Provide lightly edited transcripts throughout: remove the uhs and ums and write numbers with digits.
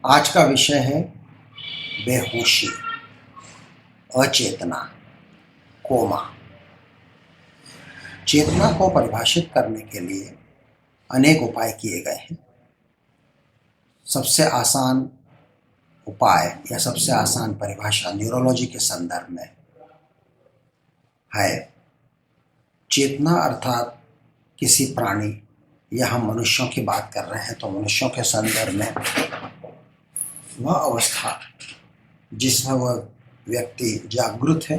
आज का विषय है बेहोशी, अचेतना, कोमा। चेतना को परिभाषित करने के लिए अनेक उपाय किए गए हैं। सबसे आसान उपाय या सबसे आसान परिभाषा न्यूरोलॉजी के संदर्भ में है। चेतना अर्थात किसी प्राणी या हम मनुष्यों की बात कर रहे हैं तो मनुष्यों के संदर्भ में वह अवस्था जिसमें वह व्यक्ति जागृत है,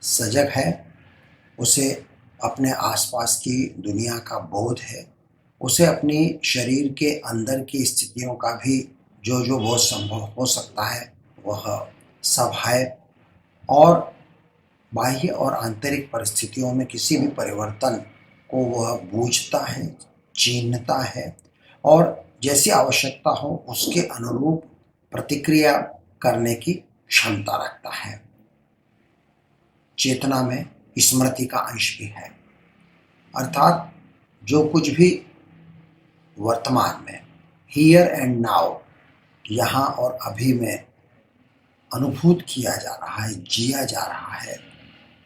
सजग है, उसे अपने आसपास की दुनिया का बोध है, उसे अपनी शरीर के अंदर की स्थितियों का भी जो बोध संभव हो सकता है वह सब है, और बाह्य और आंतरिक परिस्थितियों में किसी भी परिवर्तन को वह बूझता है, चिन्हता है और जैसी आवश्यकता हो उसके अनुरूप प्रतिक्रिया करने की क्षमता रखता है। चेतना में स्मृति का अंश भी है, अर्थात जो कुछ भी वर्तमान में हियर एंड नाउ यहाँ और अभी में अनुभूत किया जा रहा है, जिया जा रहा है,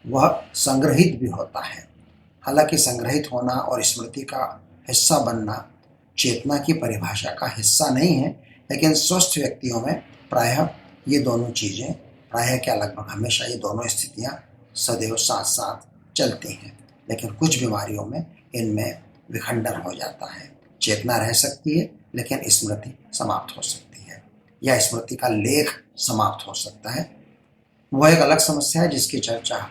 वह संग्रहित भी होता है। हालांकि संग्रहित होना और स्मृति का हिस्सा बनना चेतना की परिभाषा का हिस्सा नहीं है, लेकिन स्वस्थ व्यक्तियों में प्रायः ये दोनों चीज़ें, प्रायः क्या लगभग हमेशा ये दोनों स्थितियाँ सदैव साथ साथ चलती हैं। लेकिन कुछ बीमारियों में इनमें विखंडन हो जाता है। चेतना रह सकती है लेकिन स्मृति समाप्त हो सकती है, या स्मृति का लेख समाप्त हो सकता है। वह एक अलग समस्या है जिसकी चर्चा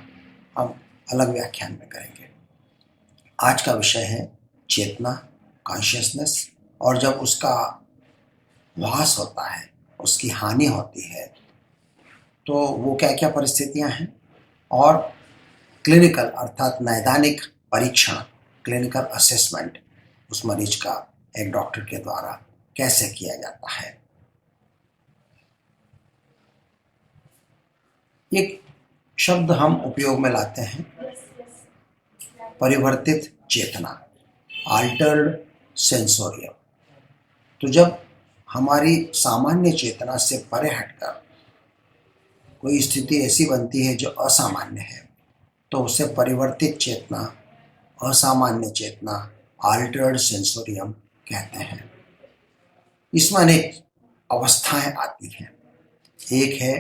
हम अलग व्याख्यान में करेंगे। आज का विषय है चेतना, कॉन्शियसनेस, और जब उसका ह्रास होता है, उसकी हानि होती है, तो वो क्या क्या परिस्थितियां हैं, और क्लिनिकल अर्थात नैदानिक परीक्षण, क्लिनिकल असेसमेंट उस मरीज का एक डॉक्टर के द्वारा कैसे किया जाता है। एक शब्द हम उपयोग में लाते हैं, परिवर्तित चेतना, अल्टर्ड सेंसोरियम। तो जब हमारी सामान्य चेतना से परे हटकर कोई स्थिति ऐसी बनती है जो असामान्य है, तो उसे परिवर्तित चेतना, असामान्य चेतना, अल्टर्ड सेंसोरियम कहते हैं। इसमें अनेक अवस्थाएं आती हैं। एक है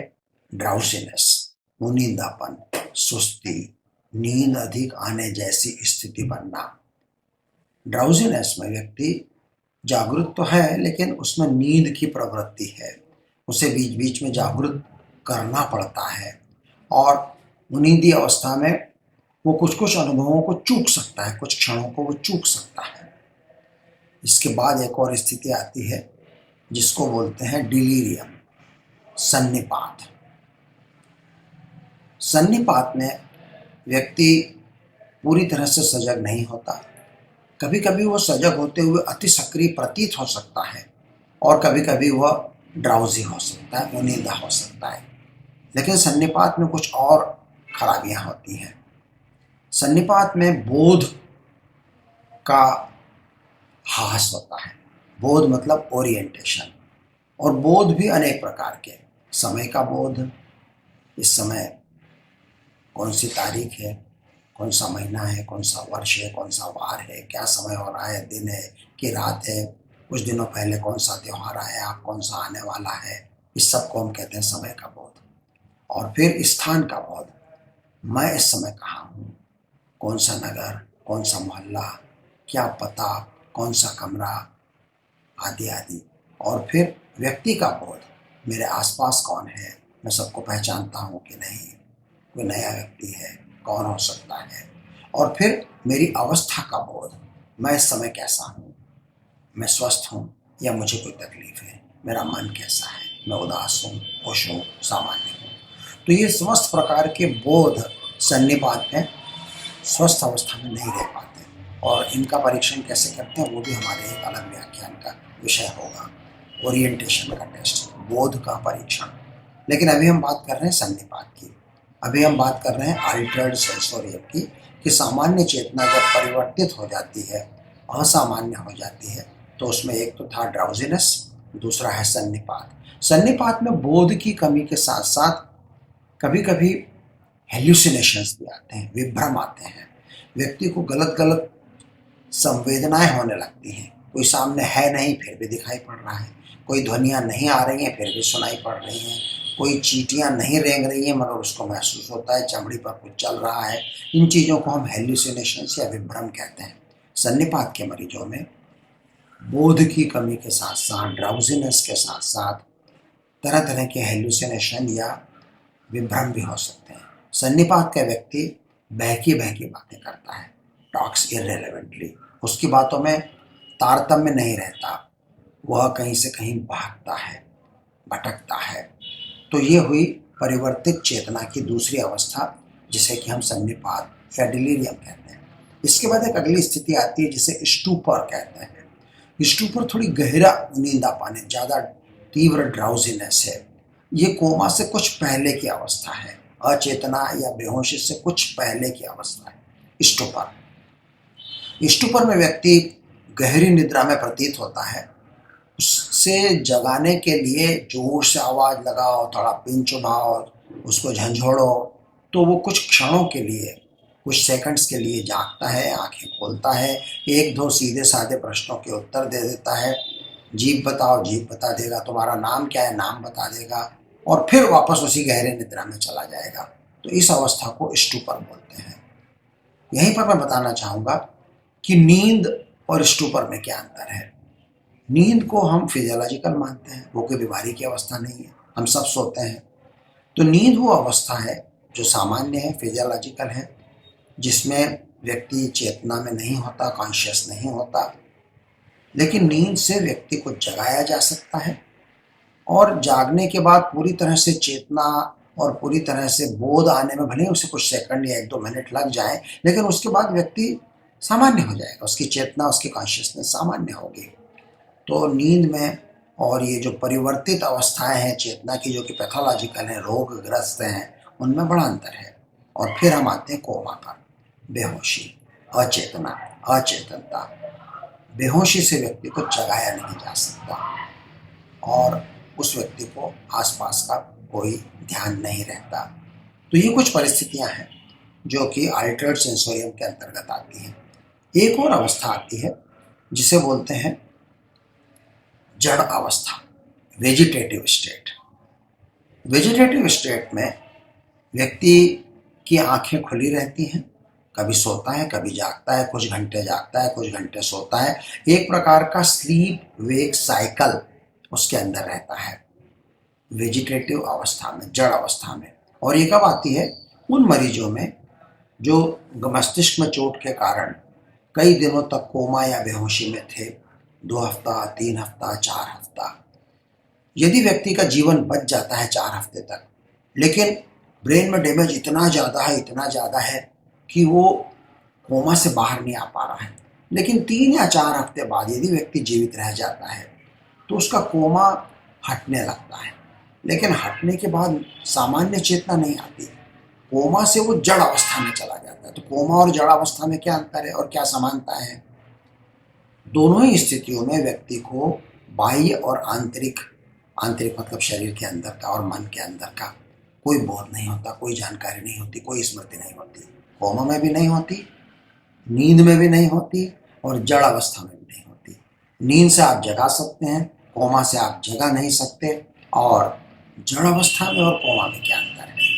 ड्राउजीनेस, मुनींदापन, सुस्ती, नींद अधिक आने जैसी स्थिति बनना। ड्राउजीनेस में व्यक्ति जागरूक तो है लेकिन उसमें नींद की प्रवृत्ति है, उसे बीच बीच में जागरूक करना पड़ता है, और मुनींदी अवस्था में वो कुछ कुछ अनुभवों को चूक सकता है, कुछ क्षणों को वो चूक सकता है। इसके बाद एक और स्थिति आती है जिसको बोलते हैं डिलीरियम, सन्निपात। सन्निपात में व्यक्ति पूरी तरह से सजग नहीं होता। कभी कभी वो सजग होते हुए अति सक्रिय प्रतीत हो सकता है, और कभी कभी वह ड्राउजी हो सकता है, मुनींदा हो सकता है। लेकिन सन्निपात में कुछ और खराबियां होती हैं। सन्निपात में बोध का ह्रास होता है। बोध मतलब ओरिएंटेशन, और बोध भी अनेक प्रकार के, समय का बोध, इस समय कौन सी तारीख है, कौन सा महीना है, कौन सा वर्ष है, कौन सा वार है, क्या समय हो रहा है, दिन है कि रात है, कुछ दिनों पहले कौन सा त्यौहार आया, आप कौन सा आने वाला है, इस सब को हम कहते हैं समय का बोध। और फिर स्थान का बोध, मैं इस समय कहाँ हूँ, कौन सा नगर, कौन सा मोहल्ला, क्या पता, कौन सा कमरा, आदि आदि। और फिर व्यक्ति का बोध, मेरे आसपास कौन है, मैं सबको पहचानता हूँ कि नहीं, कोई नया व्यक्ति है, कौन हो सकता है। और फिर मेरी अवस्था का बोध, मैं इस समय कैसा हूँ, मैं स्वस्थ हूँ या मुझे कोई तकलीफ है, मेरा मन कैसा है, मैं उदास हूँ, खुश हूँ, सामान्य हूँ। तो ये समस्त प्रकार के बोध सन्निपात में स्वस्थ अवस्था में नहीं रह पाते, और इनका परीक्षण कैसे करते हैं वो भी हमारे एक अलग व्याख्यान का विषय होगा। ओरिएंटेशन का टेस्ट, बोध का परीक्षण। लेकिन अभी हम बात कर रहे हैं सन्निपात की, अभी हम बात कर रहे हैं अल्टर्ड सेंसोरियम की, कि सामान्य चेतना जब परिवर्तित हो जाती है, असामान्य हो जाती है, तो उसमें एक तो था ड्राउजीनेस, दूसरा है सन्निपात। सन्निपात में बोध की कमी के साथ साथ कभी कभी हेल्यूसिनेशंस भी आते हैं, विभ्रम आते हैं। व्यक्ति को गलत गलत संवेदनाएं होने लगती हैं। कोई सामने है नहीं फिर भी दिखाई पड़ रहा है, कोई ध्वनियाँ नहीं आ रही हैं फिर भी सुनाई पड़ रही हैं, कोई चींटियाँ नहीं रेंग रही हैं मगर उसको महसूस होता है चमड़ी पर कुछ चल रहा है। इन चीज़ों को हम हेल्यूसिनेशंस या विभ्रम कहते हैं। सन्निपात के मरीजों में बोध की कमी के साथ साथ, ड्राउजीनेस के साथ साथ तरह तरह के हेल्यूसिनेशन या विभ्रम भी हो सकते हैं। सन्निपात का व्यक्ति बहकी बहकी बातें करता है, टॉक्स इररिलेवेंटली, उसकी बातों में तारतम्य नहीं रहता, वह कहीं से कहीं भागता है, भटकता है। तो ये हुई परिवर्तित चेतना की दूसरी अवस्था, जिसे कि हम सन्निपात या डिलीरियम कहते हैं। इसके बाद एक अगली स्थिति आती है जिसे स्टूपर कहते हैं। स्टूपर थोड़ी गहरा नींद आ पाने, ज़्यादा तीव्र ड्राउजीनेस है। ये कोमा से कुछ पहले की अवस्था है, अचेतना या बेहोशी से कुछ पहले की अवस्था है स्टूपर। स्टूपर में व्यक्ति गहरी निद्रा में प्रतीत होता है। उससे जगाने के लिए जोर से आवाज़ लगाओ, थोड़ा पिंच उठाओ, उसको झंझोड़ो, तो वो कुछ क्षणों के लिए, कुछ सेकंड्स के लिए जागता है, आंखें खोलता है, एक दो सीधे साधे प्रश्नों के उत्तर दे देता है। जीप बताओ, जीप बता देगा, तुम्हारा नाम क्या है, नाम बता देगा, और फिर वापस उसी गहरे निद्रा में चला जाएगा। तो इस अवस्था को स्टूपर बोलते हैं। यहीं पर मैं बताना चाहूँगा कि नींद और स्टूपर में क्या अंतर है। नींद को हम फिजियोलॉजिकल मानते हैं, वो कोई बीमारी की अवस्था नहीं है, हम सब सोते हैं। तो नींद वो अवस्था है जो सामान्य है, फिजियोलॉजिकल है, जिसमें व्यक्ति चेतना में नहीं होता, कॉन्शियस नहीं होता। लेकिन नींद से व्यक्ति को जगाया जा सकता है और जागने के बाद पूरी तरह से चेतना और पूरी तरह से बोध आने में भले ही उसे कुछ सेकंड या एक दो मिनट लग जाए, लेकिन उसके बाद व्यक्ति सामान्य हो जाएगा, उसकी चेतना, उसकी कॉन्शियसनेस सामान्य होगी। तो नींद में और ये जो परिवर्तित अवस्थाएं हैं चेतना की, जो कि पैथोलॉजिकल हैं, रोगग्रस्त हैं, उनमें बड़ा अंतर है। और फिर हम आते हैं कोमा पर, बेहोशी, अचेतना, अचेतनता। बेहोशी से व्यक्ति को जगाया नहीं जा सकता और उस व्यक्ति को आसपास का कोई ध्यान नहीं रहता। तो ये कुछ परिस्थितियां हैं जो कि अल्टर्ड सेंसोरियम के अंतर्गत आती हैं। एक और अवस्था आती है जिसे बोलते हैं जड़ अवस्था, वेजिटेटिव स्टेट। वेजिटेटिव स्टेट में व्यक्ति की आंखें खुली रहती हैं, कभी सोता है, कभी जागता है, कुछ घंटे जागता है, कुछ घंटे सोता है। एक प्रकार का स्लीप वेक साइकिल उसके अंदर रहता है वेजिटेटिव अवस्था में, जड़ अवस्था में। और ये कब आती है? उन मरीजों में जो मस्तिष्क में चोट के कारण कई दिनों तक कोमा या बेहोशी में थे, 2 हफ्ता, 3 हफ्ता, 4 हफ्ता। यदि व्यक्ति का जीवन बच जाता है 4 हफ्ते तक, लेकिन ब्रेन में डैमेज इतना ज़्यादा है, इतना ज़्यादा है कि वो कोमा से बाहर नहीं आ पा रहा है, लेकिन 3 या 4 हफ्ते बाद यदि व्यक्ति जीवित रह जाता है तो उसका कोमा हटने लगता है। लेकिन हटने के बाद सामान्य चेतना नहीं आती, कोमा से वो जड़ अवस्था में चला जाता है। तो कोमा और जड़ अवस्था में क्या अंतर है और क्या समानता है? दोनों ही स्थितियों में व्यक्ति को बाह्य और आंतरिक, आंतरिक मतलब शरीर के अंदर का और मन के अंदर का कोई बोध नहीं होता, कोई जानकारी नहीं होती, कोई स्मृति नहीं होती। कोमा में भी नहीं होती, नींद में भी नहीं होती, और जड़ अवस्था में भी नहीं होती। नींद से आप जगा सकते हैं, कोमा से आप जगा नहीं सकते। और जड़ अवस्था में और कोमा में क्या अंतर है?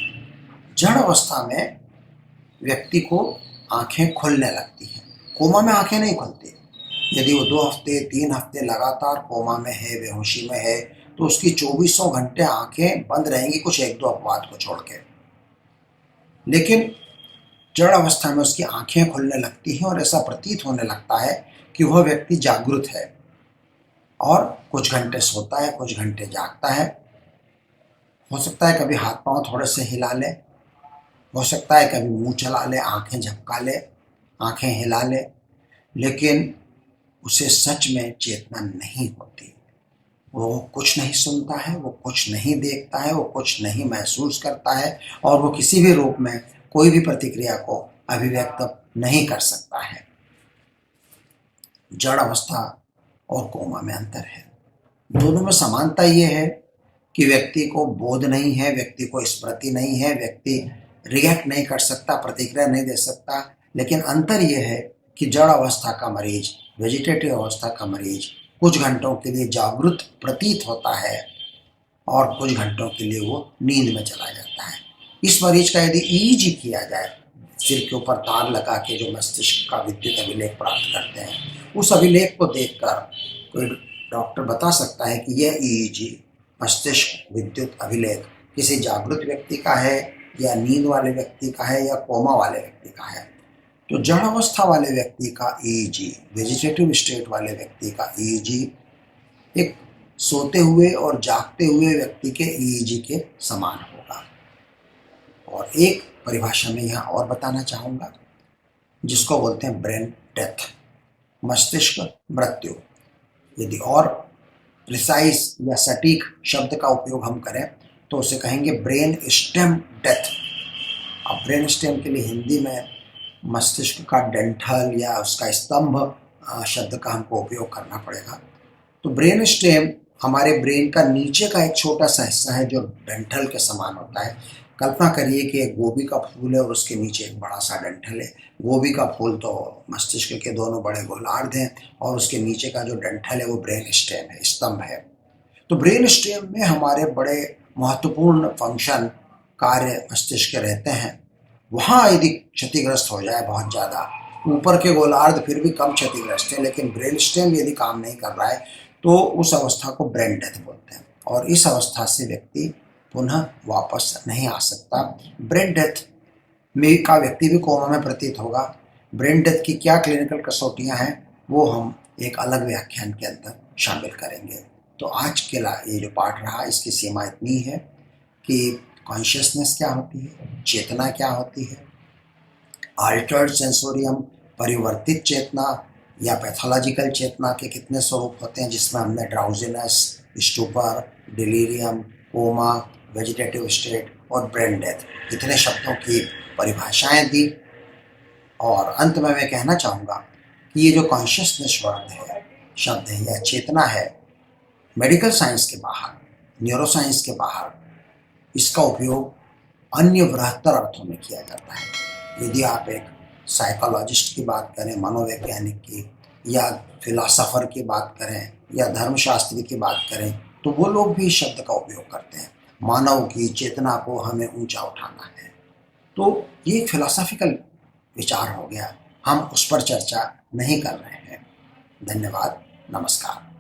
जड़ अवस्था में व्यक्ति को आंखें खुलने लगती हैं, कोमा में आंखें नहीं खुलती। यदि वो 2 हफ्ते 3 हफ्ते लगातार कोमा में है, बेहोशी में है, तो उसकी 24 घंटे आंखें बंद रहेंगी, कुछ एक दो अपवाद को छोड़ के। लेकिन जड़ अवस्था में उसकी आंखें खुलने लगती हैं और ऐसा प्रतीत होने लगता है कि वह व्यक्ति जागृत है और कुछ घंटे सोता है, कुछ घंटे जागता है। हो सकता है कभी हाथ पांव थोड़े से हिला ले, हो सकता है कभी मुंह चला ले, आंखें झपका ले, आंखें हिला ले, लेकिन उसे सच में चेतना नहीं होती। वो कुछ नहीं सुनता है, वो कुछ नहीं देखता है, वो कुछ नहीं महसूस करता है, और वो किसी भी रूप में कोई भी प्रतिक्रिया को अभिव्यक्त नहीं कर सकता है। जड़ अवस्था और कोमा में अंतर है। दोनों में समानता ये है कि व्यक्ति को बोध नहीं है, व्यक्ति को स्मृति नहीं है, व्यक्ति रिएक्ट नहीं कर सकता, प्रतिक्रिया नहीं दे सकता। लेकिन अंतर ये है कि जड़ अवस्था का मरीज, वेजिटेटिव अवस्था का मरीज कुछ घंटों के लिए जागृत प्रतीत होता है और कुछ घंटों के लिए वो नींद में चला जाता है। इस मरीज का यदि ईईजी किया जाए, सिर के ऊपर तार लगा के जो मस्तिष्क का विद्युत अभिलेख प्राप्त करते हैं, उस अभिलेख को देखकर कोई डॉक्टर बता सकता है कि यह ईईजी मस्तिष्क विद्युत अभिलेख किसी जागृत व्यक्ति का है या नींद वाले व्यक्ति का है या कोमा वाले व्यक्ति का है। तो जड़ अवस्था वाले व्यक्ति का ईईजी, वेजिटेटिव स्टेट वाले व्यक्ति का ईईजी एक सोते हुए और जागते हुए व्यक्ति के ईईजी के समान होगा। और एक परिभाषा में यहाँ और बताना चाहूँगा, जिसको बोलते हैं ब्रेन डेथ, मस्तिष्क मृत्यु। यदि और प्रिसाइज या सटीक शब्द का उपयोग हम करें तो उसे कहेंगे ब्रेन स्टेम डेथ। अब ब्रेन स्टेम के लिए हिंदी में मस्तिष्क का डंठल या उसका स्तंभ शब्द का हमको उपयोग करना पड़ेगा। तो ब्रेन स्टेम हमारे ब्रेन का नीचे का एक छोटा सा हिस्सा है जो डंठल के समान होता है। कल्पना करिए कि एक गोभी का फूल है और उसके नीचे एक बड़ा सा डंठल है। गोभी का फूल तो मस्तिष्क के दोनों बड़े गोलार्ध हैं और उसके नीचे का जो डंठल है वो ब्रेन स्टेम है, स्तंभ है। तो ब्रेन स्टेम में हमारे बड़े महत्वपूर्ण फंक्शन, कार्य मस्तिष्क के रहते हैं। वहाँ यदि क्षतिग्रस्त हो जाए बहुत ज़्यादा, ऊपर के गोलार्ध फिर भी कम क्षतिग्रस्त है, लेकिन ब्रेन स्टेम यदि काम नहीं कर रहा है तो उस अवस्था को ब्रेन डेथ बोलते हैं। और इस अवस्था से व्यक्ति पुनः वापस नहीं आ सकता। ब्रेन डेथ में का व्यक्ति भी कोमा में प्रतीत होगा। ब्रेन डेथ की क्या क्लिनिकल कसौटियाँ हैं वो हम एक अलग व्याख्यान के अंदर शामिल करेंगे। तो आज के ये जो पाठ रहा, इसकी सीमा इतनी है कि कॉन्शियसनेस क्या होती है, चेतना क्या होती है, अल्टर्ड सेंसोरियम, परिवर्तित चेतना या पैथोलॉजिकल चेतना के कितने स्वरूप होते हैं, जिसमें हमने drowsiness, stupor, delirium, coma, vegetative state और ब्रेन डेथ इतने शब्दों की परिभाषाएं दी। और अंत में मैं कहना चाहूँगा कि ये जो कॉन्शियसनेस वर्ड है, शब्द है या चेतना है, मेडिकल साइंस के बाहर, न्यूरोसाइंस के बाहर इसका उपयोग अन्य बृहत्तर अर्थों में किया जाता है। यदि आप एक साइकोलॉजिस्ट की बात करें, मनोवैज्ञानिक की, या फिलोसोफर की बात करें, या धर्मशास्त्री की बात करें, तो वो लोग भी इस शब्द का उपयोग करते हैं। मानव की चेतना को हमें ऊंचा उठाना है। तो ये फिलोसॉफिकल विचार हो गया, हम उस पर चर्चा नहीं कर रहे हैं। धन्यवाद, नमस्कार।